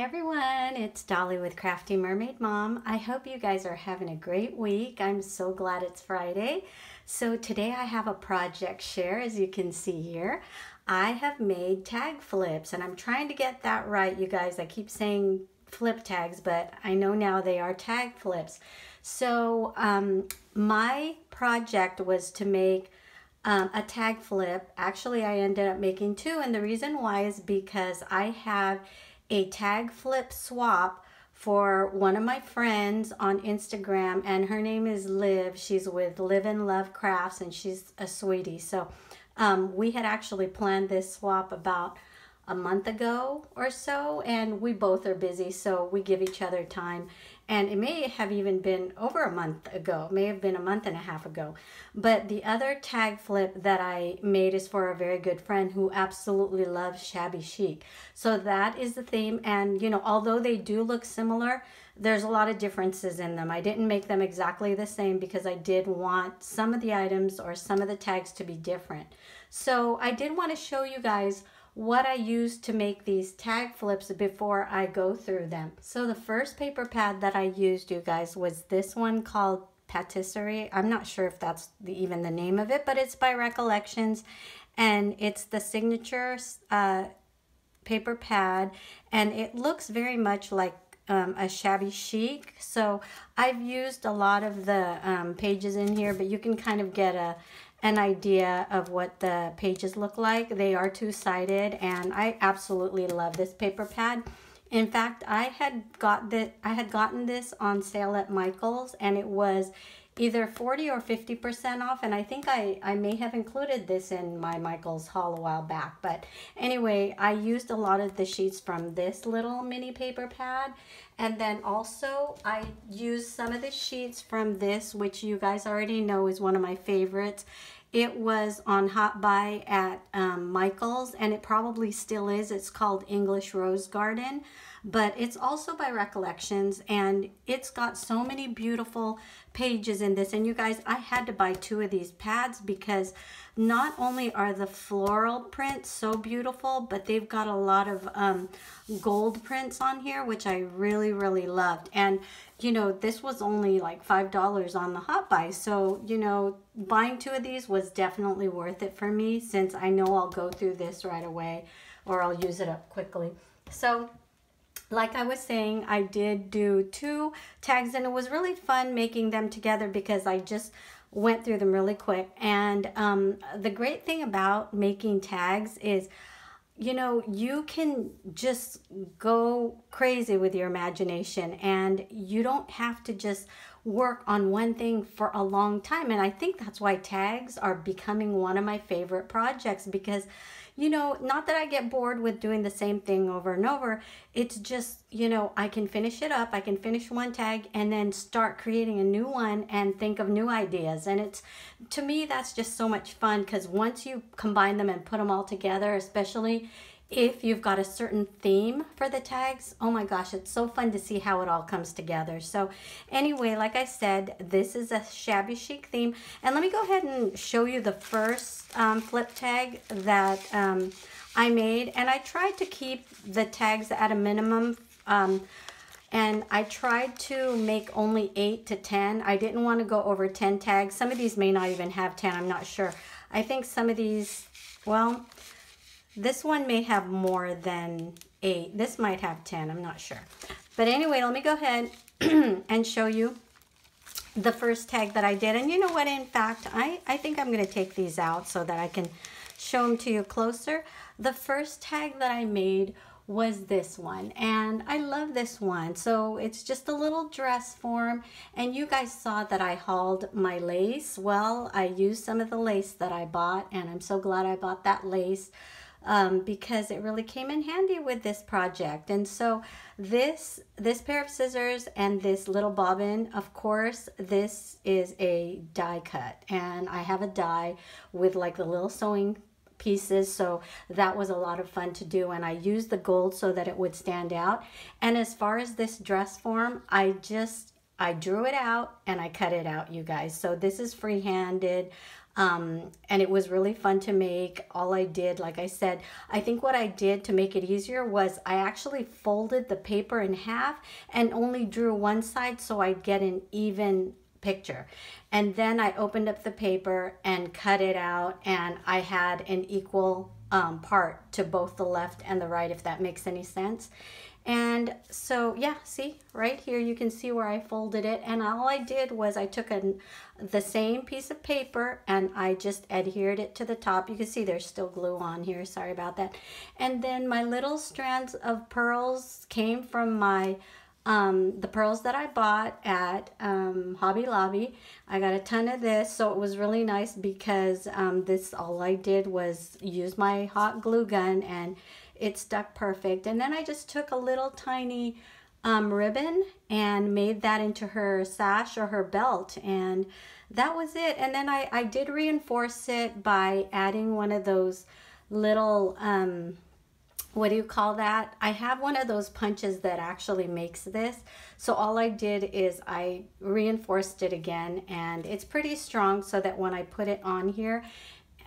everyone, it's Dolly with Crafty Mermaid Mom. I hope you guys are having a great week. I'm so glad it's Friday. So today I have a project share, as you can see here. I have made tag flips and I'm trying to get that right, you guys. I keep saying flip tags, but I know now they are tag flips. So my project was to make a tag flip. Actually, I ended up making two, and the reason why is because I have a tag flip swap for one of my friends on Instagram, and her name is Liv. She's with Live and Love Crafts, and she's a sweetie. So we had actually planned this swap about a month ago or so, and we both are busy, so we give each other time. And it may have even been over a month ago, may have been a month and a half ago. But the other tag flip that I made is for a very good friend who absolutely loves Shabby Chic. So that is the theme, and you know, although they do look similar, there's a lot of differences in them. I didn't make them exactly the same because I did want some of the items or some of the tags to be different. So I did want to show you guys what I used to make these tag flips before I go through them. So the first paper pad that I used, you guys, was this one called Patisserie. I'm not sure if that's even the name of it, but it's by Recollections, and it's the signature paper pad, and it looks very much like a Shabby Chic. So I've used a lot of the pages in here, but you can kind of get an idea of what the pages look like. They are two-sided, and I absolutely love this paper pad. In fact, I had gotten this on sale at Michael's, and it was either 40 or 50% off, and I think I may have included this in my Michael's haul a while back. But anyway, I used a lot of the sheets from this little mini paper pad, and then also I used some of the sheets from this, which you guys already know is one of my favorites. It was on Hot Buy at Michael's, and it probably still is. It's called English Rose Garden, but it's also by Recollections, and it's got so many beautiful pages in this. And you guys, I had to buy two of these pads because not only are the floral prints so beautiful, but they've got a lot of gold prints on here, which I really, really loved. And you know, this was only like $5 on the Hot Buy. So, you know, buying two of these was definitely worth it for me, since I know I'll go through this right away or I'll use it up quickly. So like I was saying, I did do two tags, and it was really fun making them together because I just went through them really quick. And the great thing about making tags is, you know, you can just go crazy with your imagination, and you don't have to just work on one thing for a long time. And I think that's why tags are becoming one of my favorite projects, because you know, not that I get bored with doing the same thing over and over. It's just, you know, I can finish it up. I can finish one tag and then start creating a new one and think of new ideas. And it's, to me, that's just so much fun, because once you combine them and put them all together, especially if you've got a certain theme for the tags, oh my gosh, it's so fun to see how it all comes together. So anyway, like I said, this is a Shabby Chic theme. And let me go ahead and show you the first flip tag that I made. And I tried to keep the tags at a minimum, and I tried to make only 8 to 10. I didn't want to go over 10 tags. Some of these may not even have 10, I'm not sure. I think some of these, well, this one may have more than 8. This might have 10, I'm not sure. But anyway, let me go ahead and show you the first tag that I did. And you know what, in fact, I think I'm gonna take these out so that I can show them to you closer. The first tag that I made was this one, and I love this one. So it's just a little dress form, and you guys saw that I hauled my lace. Well, I used some of the lace that I bought, and I'm so glad I bought that lace. Because it really came in handy with this project. And so this pair of scissors and this little bobbin, of course, this is a die cut, and I have a die with like the little sewing pieces, so that was a lot of fun to do, and I used the gold so that it would stand out. And as far as this dress form, I drew it out and I cut it out, you guys. So this is free-handed. And it was really fun to make. All I did, like I said, I think what I did to make it easier was I actually folded the paper in half and only drew one side so I'd get an even picture. And then I opened up the paper and cut it out, and I had an equal part to both the left and the right, if that makes any sense. And so yeah, see right here you can see where I folded it, and all I did was I took the same piece of paper and I just adhered it to the top. You can see there's still glue on here, sorry about that. And then my little strands of pearls came from my the pearls that I bought at Hobby Lobby. I got a ton of this, so it was really nice because this, all I did was use my hot glue gun and it stuck perfect. And then I just took a little tiny ribbon and made that into her sash or her belt, and that was it. And then I did reinforce it by adding one of those little what do you call that? I have one of those punches that actually makes this. So all I did is I reinforced it again, and it's pretty strong so that when I put it on here,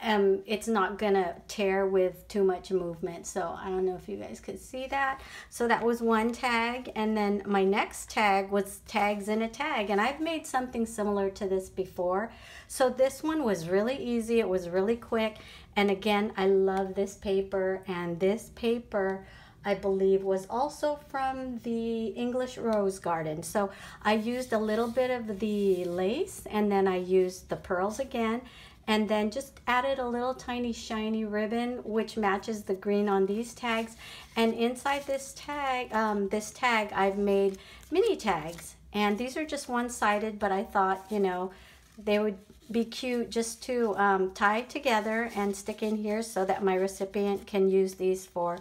it's not gonna tear with too much movement. So I don't know if you guys could see that. So that was one tag, and then my next tag was tags in a tag, and I've made something similar to this before. So this one was really easy, it was really quick, and again, I love this paper. And this paper, I believe, was also from the English Rose Garden. So I used a little bit of the lace, and then I used the pearls again, and then just added a little tiny shiny ribbon which matches the green on these tags. And inside this tag I've made mini tags, and these are just one-sided, but I thought, you know, they would be cute just to tie together and stick in here so that my recipient can use these for,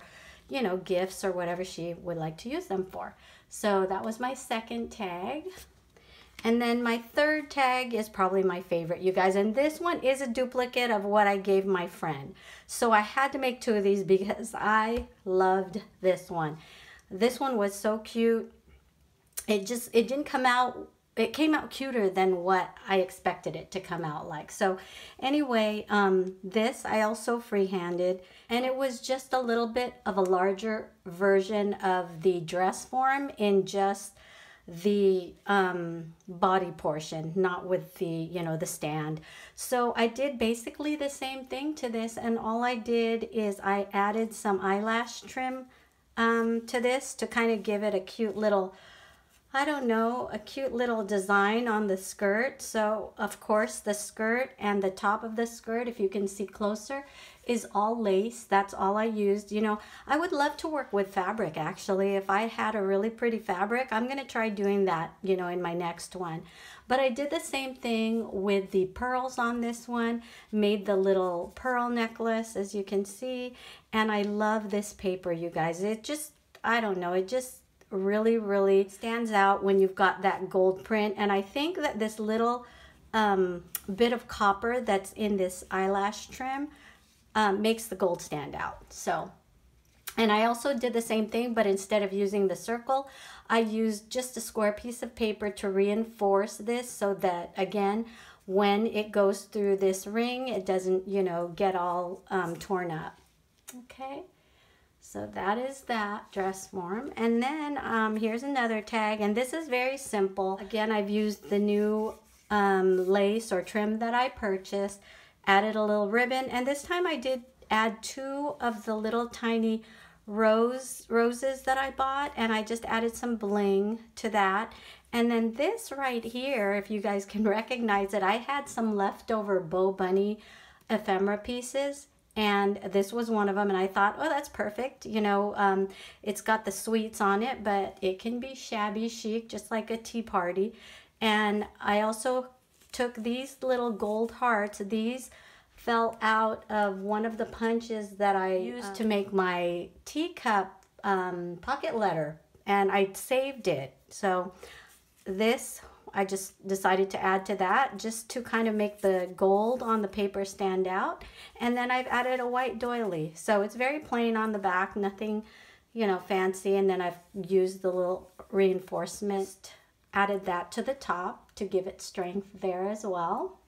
you know, gifts or whatever she would like to use them for. So that was my second tag. And then my third tag is probably my favorite, you guys, and this one is a duplicate of what I gave my friend. So I had to make two of these because I loved this one. This one was so cute. It didn't come out, it came out cuter than what I expected it to come out like. So anyway, this I also freehanded, and it was just a little bit of a larger version of the dress form in just the body portion, not with the, you know, the stand. So I did basically the same thing to this, and all I did is I added some eyelash trim to this to kind of give it a cute little, I don't know, a cute little design on the skirt. So of course the skirt and the top of the skirt, if you can see closer, is all lace. That's all I used. You know, I would love to work with fabric actually. If I had a really pretty fabric, I'm gonna try doing that, you know, in my next one. But I did the same thing with the pearls on this one, made the little pearl necklace as you can see, and I love this paper, you guys. It just, I don't know, it just really stands out when you've got that gold print. And I think that this little bit of copper that's in this eyelash trim makes the gold stand out. So, and I also did the same thing, but instead of using the circle, I used just a square piece of paper to reinforce this so that, again, when it goes through this ring, it doesn't, you know, get all torn up. Okay. So that is that dress form. And then here's another tag, and this is very simple. Again, I've used the new lace or trim that I purchased, added a little ribbon, and this time I did add two of the little tiny roses that I bought, and I just added some bling to that. And then this right here, if you guys can recognize it, I had some leftover Bow Bunny ephemera pieces, and this was one of them, and I thought, oh, that's perfect. You know, it's got the sweets on it, but it can be shabby chic, just like a tea party. And I also took these little gold hearts. These fell out of one of the punches that I used to make my teacup pocket letter, and I saved it. So this, I just decided to add to that just to kind of make the gold on the paper stand out. And then I've added a white doily. So it's very plain on the back, nothing, you know, fancy. And then I've used the little reinforcement, added that to the top to give it strength there as well.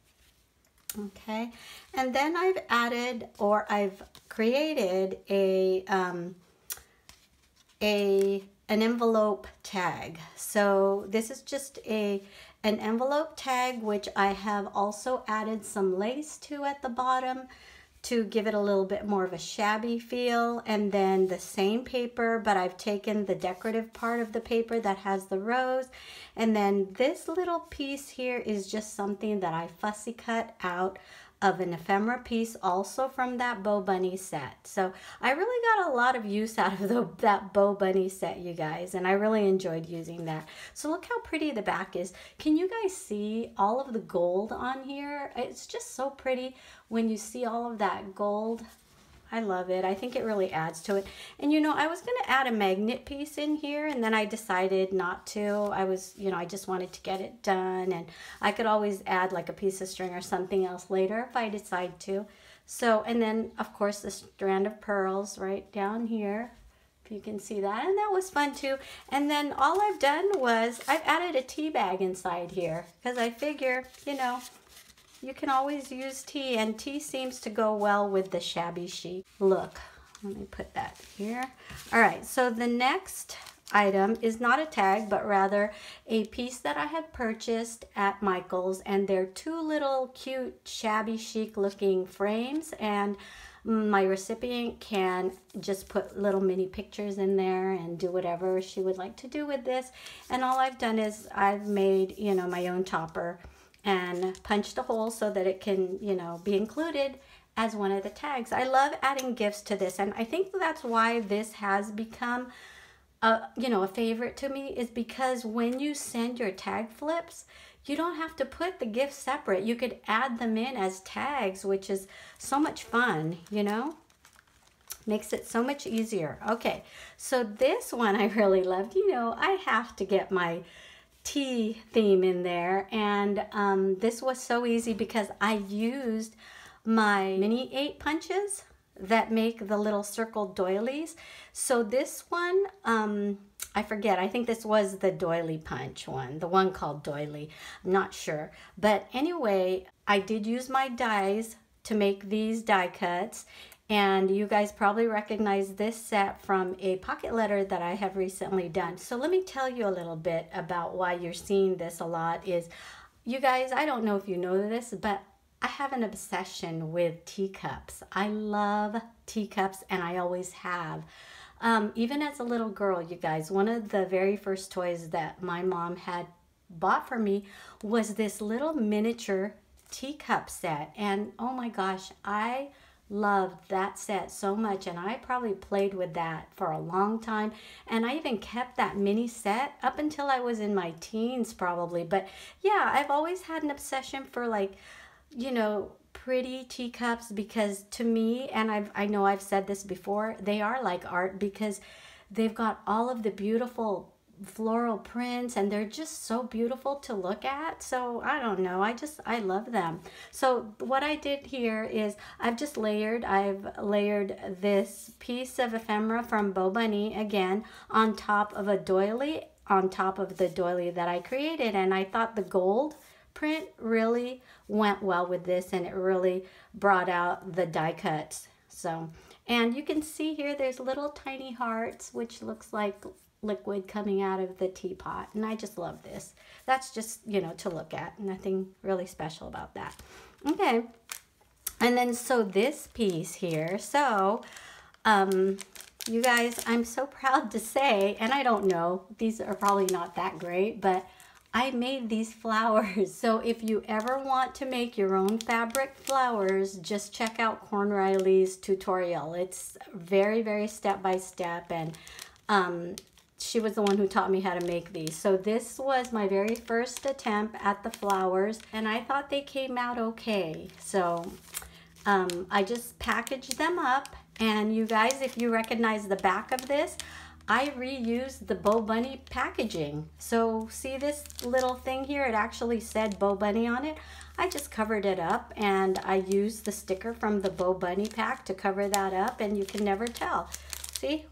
Okay, and then I've added, or I've created an envelope tag. So this is just an envelope tag, which I have also added some lace to at the bottom to give it a little bit more of a shabby feel. And then the same paper, but I've taken the decorative part of the paper that has the rose. And then this little piece here is just something that I fussy cut out of an ephemera piece, also from that Bow Bunny set. So I really got a lot of use out of that Bow Bunny set, you guys, and I really enjoyed using that. So look how pretty the back is. Can you guys see all of the gold on here? It's just so pretty when you see all of that gold. I love it. I think it really adds to it. And you know, I was going to add a magnet piece in here, and then I decided not to. I just wanted to get it done, and I could always add like a piece of string or something else later if I decide to. So, and then of course the strand of pearls right down here, if you can see that, and that was fun too. And then all I've done was I've added a tea bag inside here because I figure, you know, you can always use tea, and tea seems to go well with the shabby chic look. Let me put that here. All right, so the next item is not a tag, but rather a piece that I had purchased at Michael's, and they're two little cute shabby chic looking frames, and my recipient can just put little mini pictures in there and do whatever she would like to do with this. And all I've done is I've made, you know, my own topper and punched a hole so that it can, you know, be included as one of the tags. I love adding gifts to this, and I think that's why this has become a favorite to me, is because when you send your tag flips, you don't have to put the gifts separate. You could add them in as tags, which is so much fun, you know? Makes it so much easier. Okay, so this one I really loved. You know, I have to get my tea theme in there, and this was so easy because I used my mini 8 punches that make the little circle doilies. So this one, I forget, I think this was the doily punch one, the one called doily, I'm not sure. But anyway, I did use my dies to make these die cuts, and you guys probably recognize this set from a pocket letter that I have recently done. So let me tell you a little bit about why you're seeing this a lot is, you guys, I don't know if you know this, but I have an obsession with teacups. I love teacups, and I always have. Even as a little girl, you guys, one of the very first toys that my mom had bought for me was this little miniature teacup set. And oh my gosh, I loved that set so much, and I probably played with that for a long time, and I even kept that mini set up until I was in my teens probably. But yeah, I've always had an obsession for, like, you know, pretty teacups, because to me, and I know I've said this before, they are like art because they've got all of the beautiful floral prints, and they're just so beautiful to look at. So I don't know, I love them. So what I did here is I've layered this piece of ephemera from Bow Bunny again on top of a doily, on top of the doily that I created, and I thought the gold print really went well with this, and it really brought out the die cuts. So, and you can see here there's little tiny hearts, which looks like liquid coming out of the teapot, and I just love this. That's just, you know, to look at, nothing really special about that. Okay, and then so this piece here, so you guys, I'm so proud to say, and I don't know, these are probably not that great, but I made these flowers. So if you ever want to make your own fabric flowers, just check out Corn Riley's tutorial. It's very, very step by step, and she was the one who taught me how to make these. So this was my very first attempt at the flowers, and I thought they came out okay. So I just packaged them up, and you guys, if you recognize the back of this, I reused the Bow Bunny packaging. So see this little thing here? It actually said Bow Bunny on it. I just covered it up, and I used the sticker from the Bow Bunny pack to cover that up, and you can never tell. See?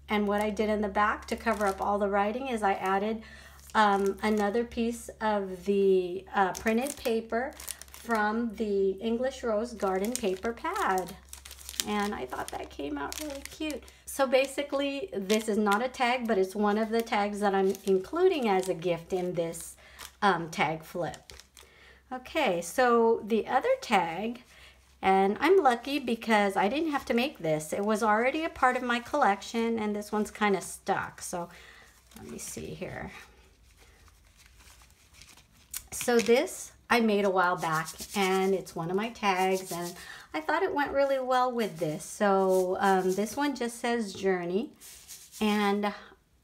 And what I did in the back to cover up all the writing is I added another piece of the printed paper from the English Rose Garden paper pad. And I thought that came out really cute. So basically, this is not a tag, but it's one of the tags that I'm including as a gift in this tag flip. Okay, so the other tag, and I'm lucky because I didn't have to make this. It was already a part of my collection, and this one's kind of stuck. So let me see here. So this I made a while back, and it's one of my tags, and I thought it went really well with this. So this one just says Journey, and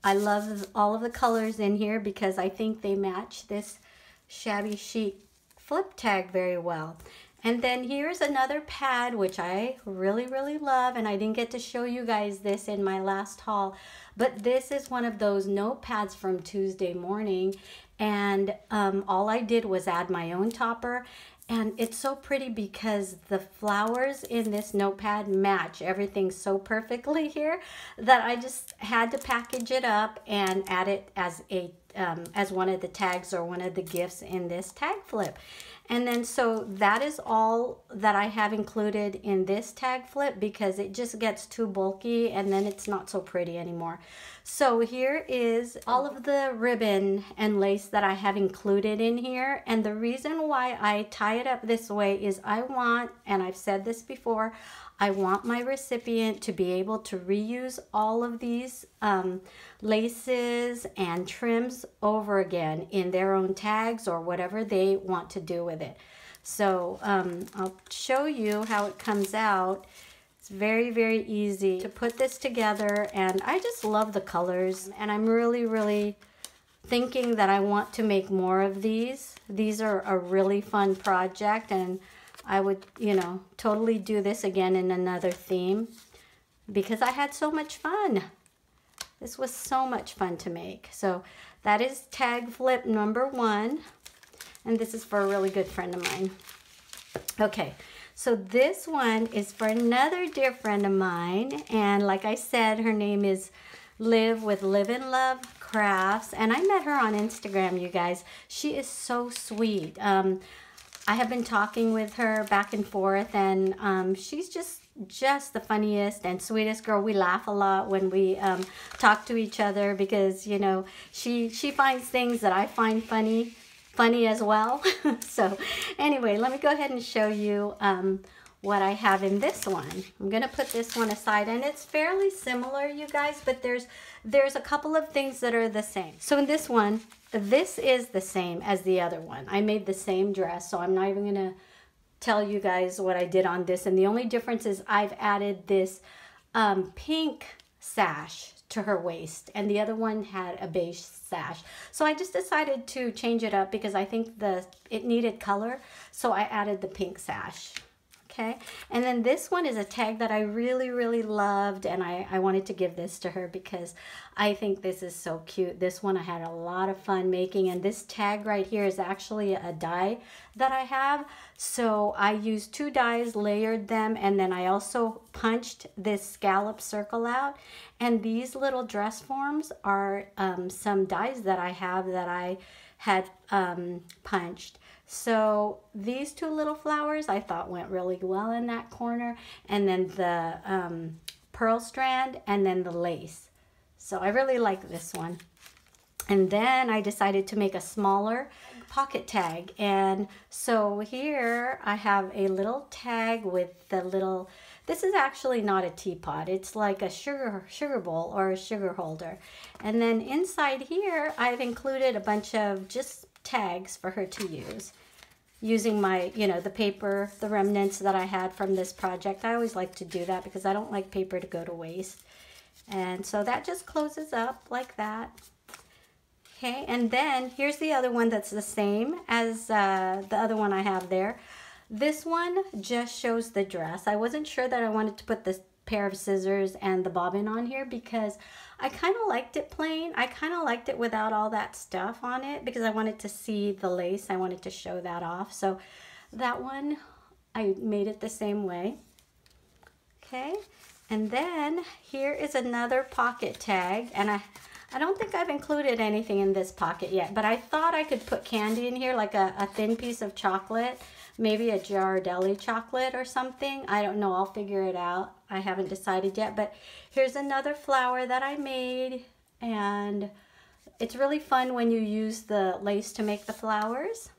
I love all of the colors in here because I think they match this Shabby Chic flip tag very well. And then here's another pad, which I really, really love, and I didn't get to show you guys this in my last haul, but this is one of those notepads from Tuesday morning, and all I did was add my own topper, and it's so pretty because the flowers in this notepad match everything so perfectly here that I just had to package it up and add it as one of the tags or one of the gifts in this tag flip. And then so that is all that I have included in this tag flip because it just gets too bulky and then it's not so pretty anymore. So here is all of the ribbon and lace that I have included in here. And the reason why I tie it up this way is I want, and I've said this before, I want my recipient to be able to reuse all of these laces and trims over again in their own tags or whatever they want to do with it. So I'll show you how it comes out. It's very, very easy to put this together, and I just love the colors, and I'm really, really thinking that I want to make more of these. These are a really fun project, and I would, you know, totally do this again in another theme because I had so much fun. This was so much fun to make. So that is tag flip number 1. And this is for a really good friend of mine. Okay, so this one is for another dear friend of mine. And like I said, her name is Live with Live and Love Crafts. And I met her on Instagram, you guys. She is so sweet. I have been talking with her back and forth, and she's just the funniest and sweetest girl. We laugh a lot when we talk to each other because, you know, she finds things that I find funny as well. So anyway, let me go ahead and show you what I have in this one. I'm gonna put this one aside, and it's fairly similar, you guys, but there's a couple of things that are the same. So in this one, this is the same as the other one. I made the same dress, so I'm not even gonna tell you guys what I did on this. And the only difference is I've added this pink sash to her waist, and the other one had a beige sash. So I just decided to change it up because I think it needed color, so I added the pink sash. Okay, and then this one is a tag that I really, really loved, and I wanted to give this to her because I think this is so cute. This one I had a lot of fun making, and this tag right here is actually a die that I have. So I used 2 dies, layered them, and then I also punched this scallop circle out. And these little dress forms are some dies that I have that I had punched. So these 2 little flowers I thought went really well in that corner, and then the pearl strand, and then the lace. So I really like this one. And then I decided to make a smaller pocket tag, and so here I have a little tag with the little, this is actually not a teapot, it's like a sugar bowl or a sugar holder. And then inside here I've included a bunch of just tags for her to use using my, you know, the paper, the remnants that I had from this project. I always like to do that because I don't like paper to go to waste. And so that just closes up like that. Okay, and then here's the other one that's the same as the other one I have there. This one just shows the dress. I wasn't sure that I wanted to put this pair of scissors and the bobbin on here because I kind of liked it plain. I kind of liked it without all that stuff on it because I wanted to see the lace. I wanted to show that off. So that one, I made it the same way. Okay, and then here is another pocket tag, and I don't think I've included anything in this pocket yet, but I thought I could put candy in here, like a thin piece of chocolate, maybe a Ghirardelli chocolate or something. I don't know, I'll figure it out. I haven't decided yet, but here's another flower that I made, and it's really fun when you use the lace to make the flowers.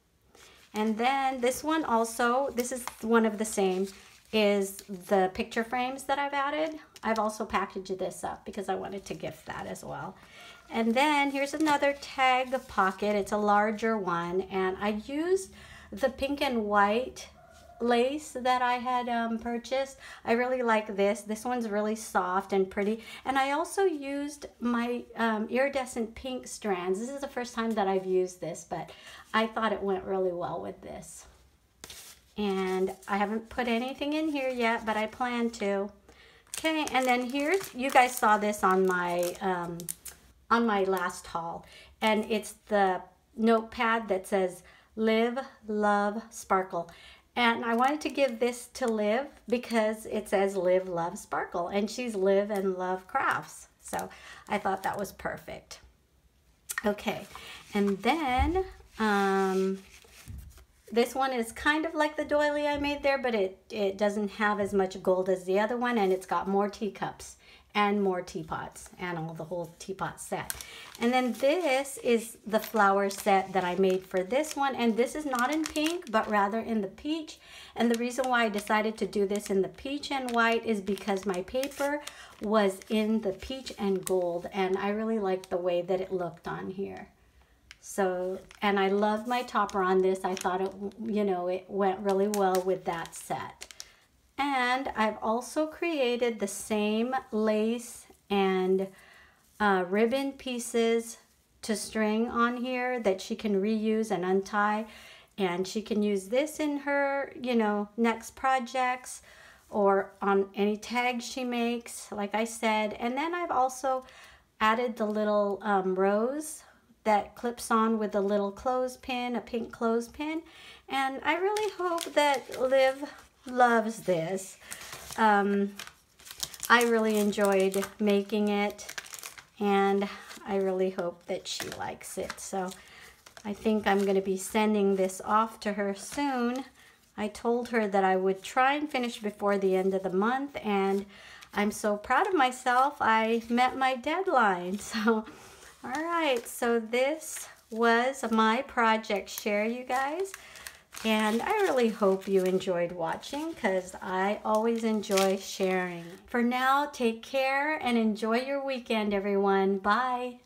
And then this one also, this is one of the same, is the picture frames that I've added. I've also packaged this up because I wanted to gift that as well. And then here's another tag pocket. It's a larger one, and I used the pink and white lace that I had purchased. I really like this. This one's really soft and pretty. And I also used my iridescent pink strands. This is the first time that I've used this, but I thought it went really well with this. And I haven't put anything in here yet, but I plan to. Okay, and then here's, you guys saw this on my last haul, and it's the notepad that says Live, Love, Sparkle. And I wanted to give this to Liv because it says Live, Love, Sparkle, and she's Live and Love Crafts. So I thought that was perfect. Okay, and then this one is kind of like the doily I made there, but it doesn't have as much gold as the other one, and it's got more teacups and more teapots and all the whole teapot set. And then this is the flower set that I made for this one, and this is not in pink but rather in the peach. And the reason why I decided to do this in the peach and white is because my paper was in the peach and gold, and I really liked the way that it looked on here. So, and I loved my topper on this. I thought it, you know, it went really well with that set. And I've also created the same lace and ribbon pieces to string on here that she can reuse and untie. And she can use this in her, you know, next projects or on any tags she makes, like I said. And then I've also added the little rose that clips on with a little clothespin, a pink clothespin. And I really hope that Liv loves this. I really enjoyed making it, and I really hope that she likes it. So I think I'm going to be sending this off to her soon. I told her that I would try and finish before the end of the month, and I'm so proud of myself. I met my deadline. So all right, so this was my project share, you guys. And I really hope you enjoyed watching, because I always enjoy sharing. For now, take care and enjoy your weekend, everyone. Bye.